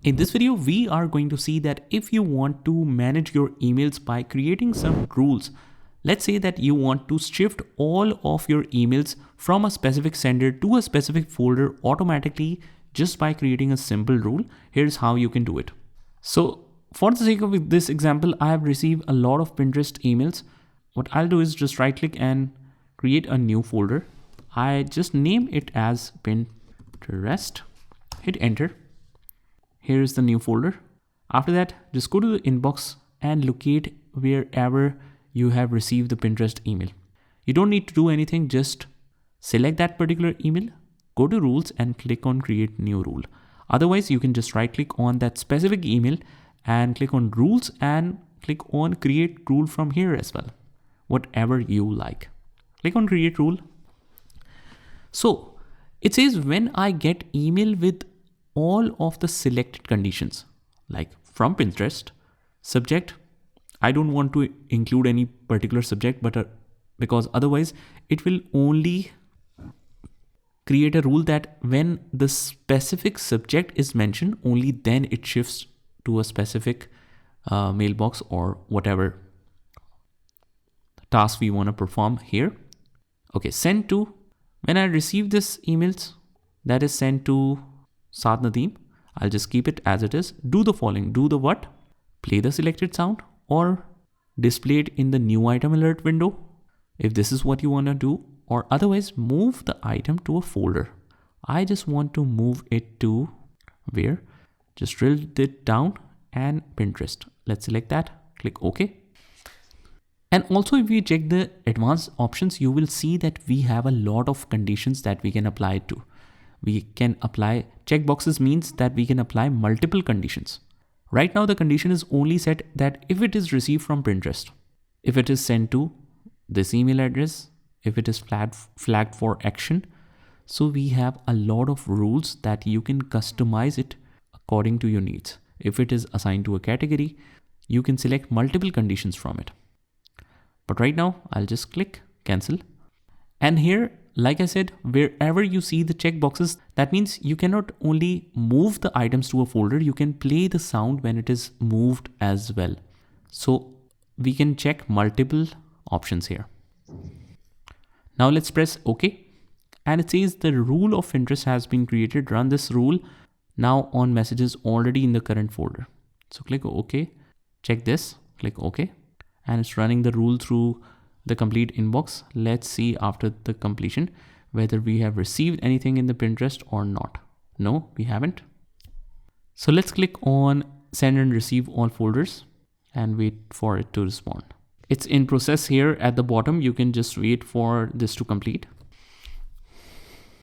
In this video, we are going to see that if you want to manage your emails by creating some rules, let's say that you want to shift all of your emails from a specific sender to a specific folder automatically just by creating a simple rule. Here's how you can do it. So for the sake of this example, I have received a lot of Pinterest emails. What I'll do is just right click and create a new folder. I just name it as Pinterest, hit enter. Here's the new folder. After that, just go to the inbox and locate wherever you have received the Pinterest email. You don't need to do anything, just select that particular email, go to rules and click on create new rule. Otherwise, you can just right click on that specific email and click on rules and click on create rule from here as well. Whatever you like. Click on create rule. So it says when I get email with all of the selected conditions, like from Pinterest, subject, I don't want to include any particular subject, but because otherwise it will only create a rule that when the specific subject is mentioned, only then it shifts to a specific mailbox or whatever task we want to perform here. Okay, send to, when I receive this emails, that is sent to Saad Nadeem, I'll just keep it as it is. Do the following, do the what? Play the selected sound or display it in the new item alert window if this is what you want to do, or otherwise move the item to a folder. I just want to move it to where? Just drill it down and Pinterest. Let's select that, click OK. And also if we check the advanced options, you will see that we have a lot of conditions that we can apply it to. We can apply checkboxes, means that we can apply multiple conditions. Right now, the condition is only set that if it is received from Pinterest, if it is sent to this email address, if it is flagged for action. So we have a lot of rules that you can customize it according to your needs. If it is assigned to a category, you can select multiple conditions from it. But right now, I'll just click cancel. And here, like I said, wherever you see the checkboxes, that means you cannot only move the items to a folder, you can play the sound when it is moved as well. So we can check multiple options here. Now let's press OK. And it says the rule of interest has been created. Run this rule now on messages already in the current folder. So click OK, check this, click OK. And it's running the rule through the complete inbox. Let's see after the completion whether we have received anything in the Pinterest or not. No, we haven't. So let's click on send and receive all folders and wait for it to respond. It's in process here at the bottom. You can just wait for this to complete.